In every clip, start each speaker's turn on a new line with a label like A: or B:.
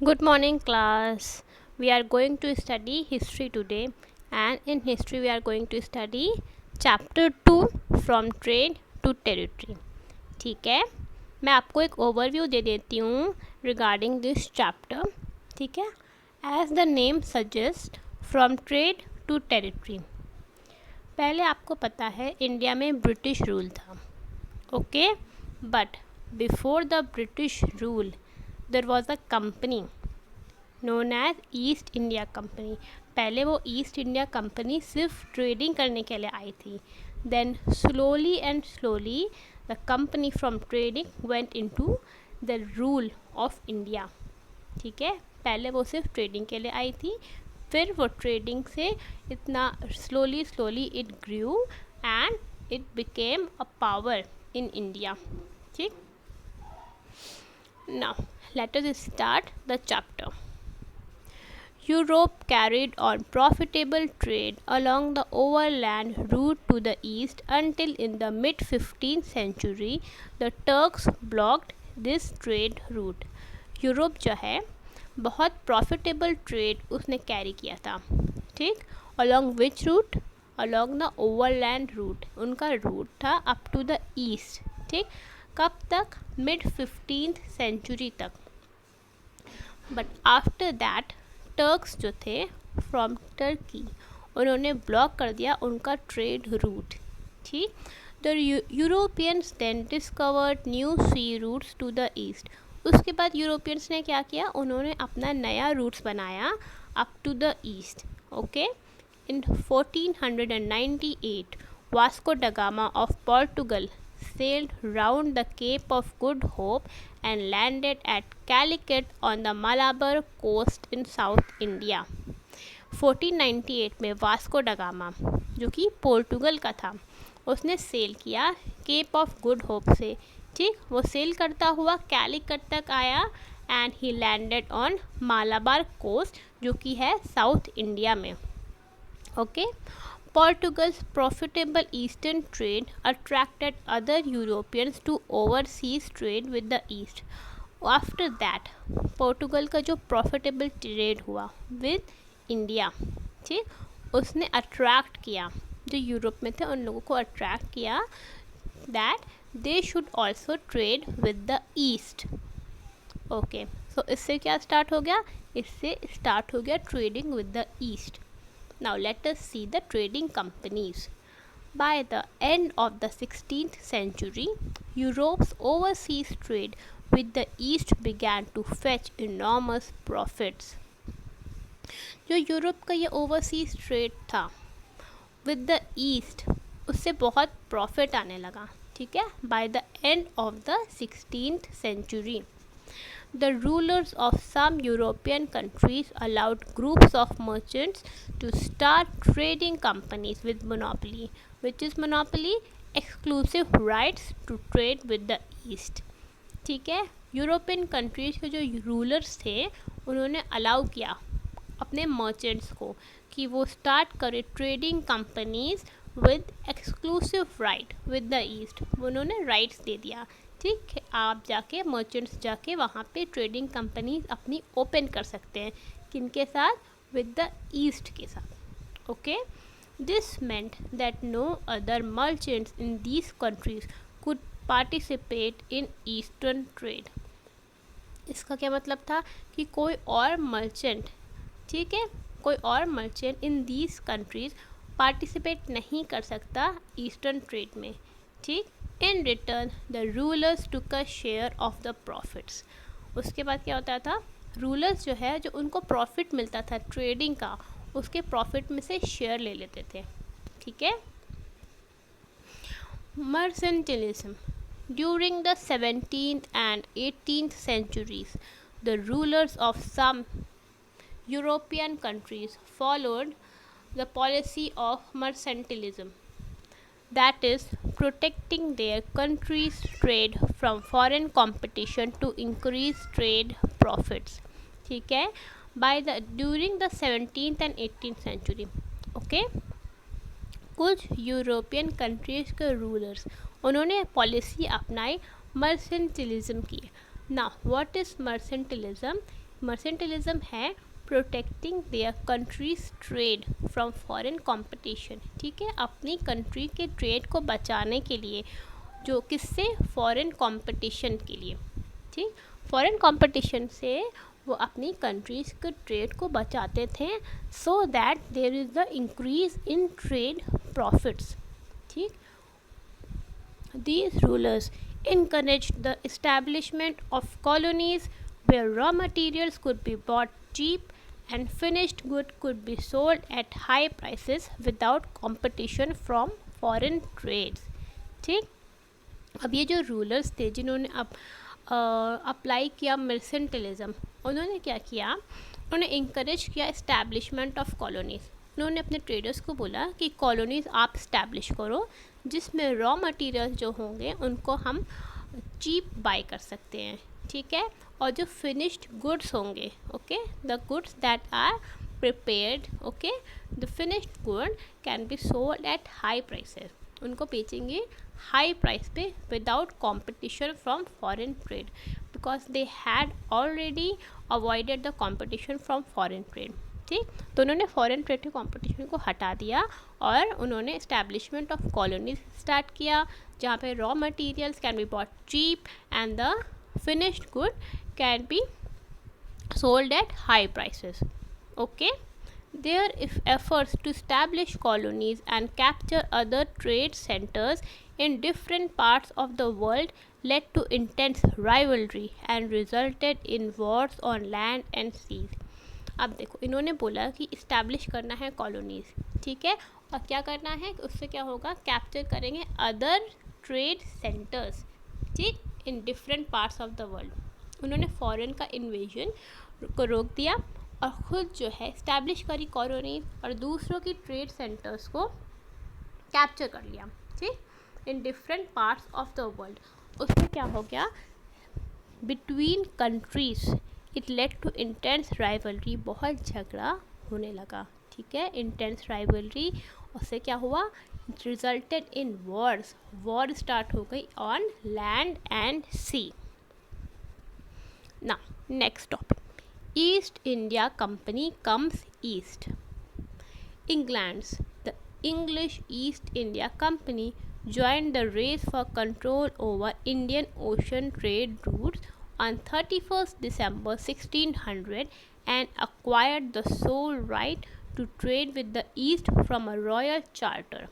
A: Good morning, class. We are going to study history today, and in history, we are going to study chapter 2 from trade to territory. ठीक है, मैं आपको एक overview दे देती हूँ regarding this chapter. ठीक है, as the name suggest from trade to territory. पहले आपको पता है इंडिया में ब्रिटिश रूल था. Okay, but before the British rule there was a company known as East India company. पहले वो ईस्ट इंडिया कंपनी सिर्फ ट्रेडिंग करने के लिए आई थी. Then slowly and slowly the company from trading went into the rule of India. ठीक है, पहले वो सिर्फ ट्रेडिंग के लिए आई थी, फिर वो ट्रेडिंग से इतना slowly it grew and it became a power in India. ठीक, now let us start the chapter. Europe carried on profitable trade along the overland route to the east until in the mid-15th century the Turks blocked this trade route. Europe जो है बहुत profitable trade उसने carry किया था. ठीक, along which route? along the overland route. उनका root था up to the east. ठीक, कब तक? mid-15th century तक. बट आफ्टर दैट टर्क्स जो थे फ्रॉम टर्की, उन्होंने ब्लॉक कर दिया उनका ट्रेड रूट. ठीक, the Europeans then discovered new sea routes to the east. उसके बाद यूरोपियंस ने क्या किया? उन्होंने अपना नया रूट्स बनाया up to the east. Okay, in 1498 Vasco da Gama of Portugal sailed round the Cape of Good Hope and landed at Calicut on the Malabar coast in South India. 1498 में Vasco da gamma जो कि पोर्टुगल का था, उसने cell किया cap of good hope से. ठीक, वो सेल करता हुआ कैलिकट तक आया and he landed on Malabar coast जो कि है साउथ इंडिया में. Okay, Portugal's profitable eastern trade attracted other Europeans to overseas trade with the east. After that, Portugal का जो प्रॉफिटेबल ट्रेड हुआ विद इंडिया, ठीक, उसने अट्रैक्ट किया जो यूरोप में थे उन लोगों को अट्रैक्ट किया that they should also trade with the east. Okay, so इससे क्या स्टार्ट हो गया? इससे स्टार्ट हो गया trading with the east. Now let us see the trading companies. By the end of the 16th century, Europe's overseas trade with the East began to fetch enormous profits. जो Europe का ये overseas trade था with the east, उससे बहुत profit आने लगा. ठीक है, by the end of the 16th century. The rulers of some European countries allowed groups of merchants to start trading companies with monopoly. Which is monopoly? Exclusive rights to trade with the East. ठीक है, European countries के जो rulers थे उन्होंने allow किया अपने merchants को कि वो स्टार्ट करें trading companies with exclusive right with the east. उन्होंने राइट्स दे दिया. ठीक है, आप जाके मर्चेंट्स जाके वहाँ पे ट्रेडिंग कंपनीज अपनी ओपन कर सकते हैं. किनके साथ? विद द ईस्ट के साथ. Okay, this meant that no other merchants in these countries could participate in eastern trade. इसका क्या मतलब था कि कोई और मर्चेंट, ठीक है, कोई और merchant in these countries participate नहीं कर सकता ईस्टर्न ट्रेड में. ठीक, in return the rulers took a share of the profits. उसके बाद क्या होता था? रूलर्स जो है जो उनको प्रॉफिट मिलता था ट्रेडिंग का, उसके प्रॉफिट में से शेयर ले लेते थे. ठीक है, mercantilism. During the 17th and 18th centuries, the rulers of some European countries followed the policy of mercantilism, that is protecting their country's trade from foreign competition to increase trade profits. ठीक है, during the 17th and 18th century. Okay, कुछ European countries के rulers उन्होंने policy अपनाई मर्सेंटिलिज्म की. ना what is मर्सेंटिलिज्म? मर्सेंटिलिज्म है protecting there countries trade from foreign competition, ठीक है, अपनी कंट्री के ट्रेड को बचाने के लिए, जो किससे, फॉरेन कंपटीशन के लिए, ठीक, फॉरेन कंपटीशन से वो अपनी कंट्रीज़ के ट्रेड को बचाते थे, so that there is the increase in trade profits, ठीक। These rulers encouraged the establishment of colonies where raw materials could be bought cheap and finished goods could be sold at high prices without competition from foreign trades, ठीक। अब ये जो rulers थे जिन्होंने apply किया मर्सेंटिलिज्म, उन्होंने क्या किया, उन्होंने इंकरेज किया इस्टेब्लिशमेंट ऑफ कॉलोनीज़। उन्होंने अपने ट्रेडर्स को बोला कि कॉलोनीज़ आप इस्टेब्लिश करो जिसमें रॉ मटेरियल्स जो होंगे उनको हम चीप बाय कर सकते हैं, ठीक है, और जो फिनिश्ड गुड्स होंगे, okay, the goods that are prepared, okay, the finished good can be sold at high prices, उनको बेचेंगे हाई प्राइस पे without competition from foreign trade, because they had already avoided the competition from foreign trade, ठीक। तो उन्होंने foreign trade के competition को हटा दिया और उन्होंने इस्टेब्लिशमेंट ऑफ कॉलोनीज स्टार्ट किया जहाँ पे raw materials can be bought cheap and the finished good can be sold at high prices, okay. Their efforts to establish colonies and capture other trade centers in different parts of the world led to intense rivalry and resulted in wars on land and seas. अब देखो, इन्होंने बोला कि establish करना है colonies, ठीक है, और क्या करना है, उससे क्या होगा, कैप्चर करेंगे अदर ट्रेड सेंटर्स, ठीक, in different parts of the world. उन्होंने फॉरेन का इन्वेजन को रोक दिया और ख़ुद जो है इस्टेब्लिश करी कॉलोनीज और दूसरों की ट्रेड सेंटर्स को कैप्चर कर लिया, ठीक, in different parts of the world. उसमें क्या हो गया, between countries it led to intense rivalry, बहुत झगड़ा होने लगा, ठीक है, इंटेंस राइवलरी, उससे क्या हुआ, resulted in Wars, war start हो गई ऑन लैंड एंड सी। ना next topic, east India company comes east. England's the English East India Company joined the race for control over Indian Ocean trade routes on 31st December 1600 and acquired the sole right to trade with the East from a royal charter.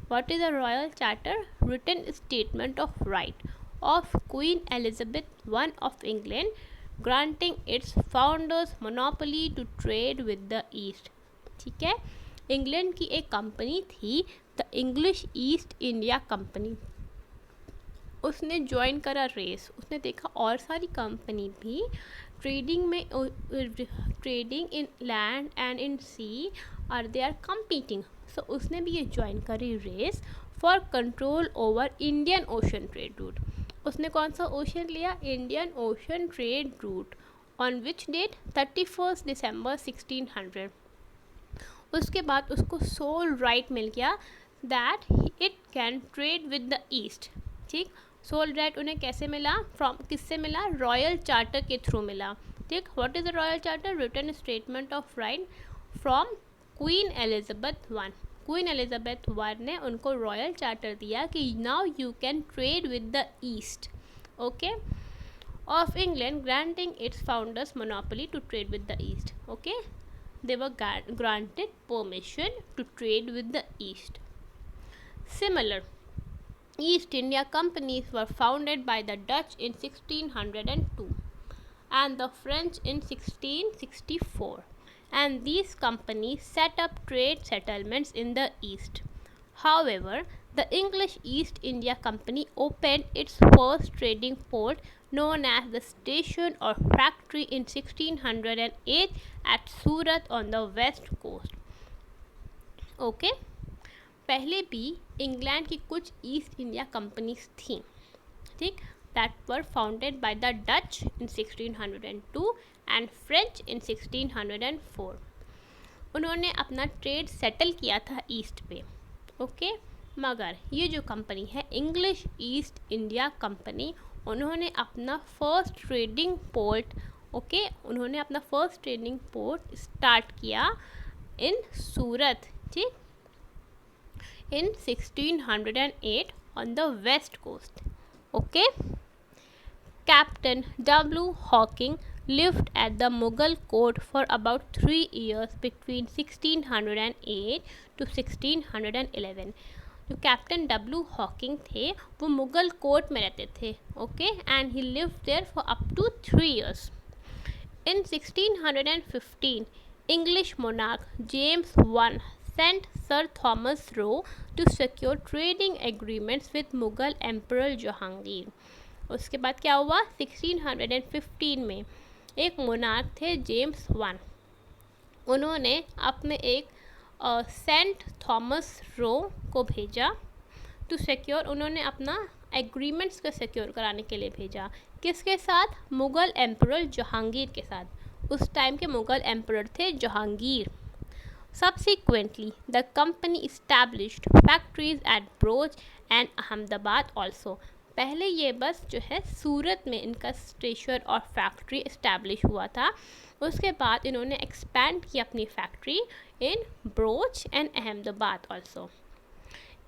A: What is a royal charter? Written statement of right of Queen Elizabeth I of England, granting its founders monopoly to trade with the East. ठीक है, England की एक company थी the English East India Company, उसने join करा race, उसने देखा और सारी कंपनी भी ट्रेडिंग में, trading in land and in sea और दे आर कम्पीटिंग, सो उसने भी ये ज्वाइन करी race for control over Indian ocean trade route. उसने कौन सा ओशन लिया, Indian ocean trade route, on which date 31 December 1600। उसके बाद उसको सोल राइट मिल गया that it can trade with the east, ठीक। सोल राइट उन्हें कैसे मिला, फ्रॉम किससे मिला, रॉयल चार्टर के थ्रू मिला, ठीक। What is the royal charter? Written statement of right from Queen Elizabeth I। Queen Elizabeth I ने उनको रॉयल चार्टर दिया कि now you can trade with the east, okay, of England, granting its founders monopoly to trade with the east, okay. They were granted permission to trade with the East. Similar East India companies were founded by the Dutch in 1602 and the French in 1664, and these companies set up trade settlements in the East. However, the English East India Company opened its first trading port known as the station or factory in 1608 at Surat on the west coast. Okay? पहले भी England की कुछ east India companies थीं, ठीक, that were founded by the Dutch in 1602 and French in 1604. उन्होंने अपना trade settle किया था ईस्ट पे, ओके। मगर ये जो कंपनी है इंग्लिश ईस्ट इंडिया कंपनी, उन्होंने अपना फर्स्ट ट्रेडिंग पोर्ट ओके उन्होंने अपना फर्स्ट ट्रेडिंग पोर्ट स्टार्ट किया इन सूरत, ठीक, in 1608 on the west coast. Okay, Captain W. Hawking lived at the Mughal court for about 3 years between 1608 to 1611. जो captain W Hawking थे वो Mughal court में रहते थे, okay, and he lived there for up to 3 years. In 1615, English monarch James I sent Sir Thomas Roe to secure trading agreements with Mughal Emperor Jahangir. उसके बाद क्या हुआ, 1615 में एक मोनार्क थे जेम्स वन, उन्होंने अपने एक सेंट थॉमस रो को भेजा टू सिक्योर, उन्होंने अपना एग्रीमेंट्स को सिक्योर कराने के लिए भेजा, किसके साथ, मुग़ल एम्परर जहांगीर के साथ. उस टाइम के मुग़ल एम्परर थे Jahangir. Subsequently, the company established factories at Broach and Ahmedabad also. पहले ये बस जो है सूरत में इनका स्टेशन और फैक्ट्री इस्टेब्लिश हुआ था, उसके बाद इन्होंने एक्सपैंड की अपनी factory in broach and Ahmedabad also.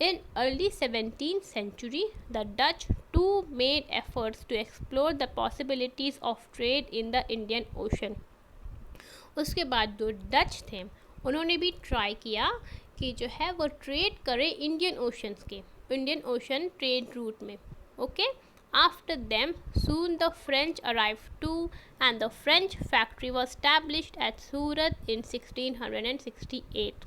A: In early 17th century, the Dutch too made efforts to explore the possibilities of trade in the Indian Ocean. उसके बाद जो डच थे उन्होंने भी ट्राई किया कि जो है वो ट्रेड करें इंडियन ओशंस के, इंडियन ओशन ट्रेड रूट में. Okay, after them soon the French arrive to and the French factory was established at Surat in 1668.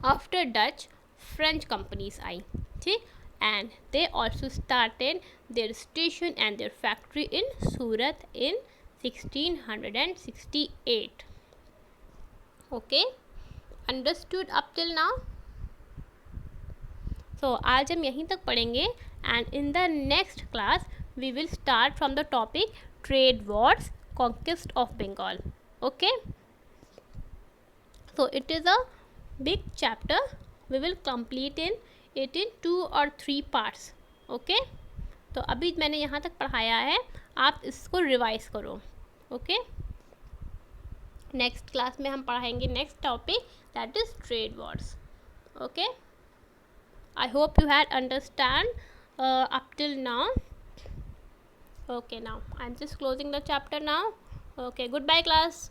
A: After Dutch French companies आई, ठीक, and they also started their station and their factory in Surat in 1668. Okay, understood up till now? So आज हम यहीं तक पढ़ेंगे and in the next class we will start from the topic trade wars, conquest of Bengal. Okay, so it is a big chapter, we will complete it in 2 or 3 parts. Okay, तो अभी मैंने यहाँ तक पढ़ाया है, आप इसको revise करो. ओके, नेक्स्ट क्लास में हम पढ़ाएंगे next topic that is trade wars. Okay, I hope you had understand up till now. Okay, now I am just closing the chapter now. Okay, good bye class.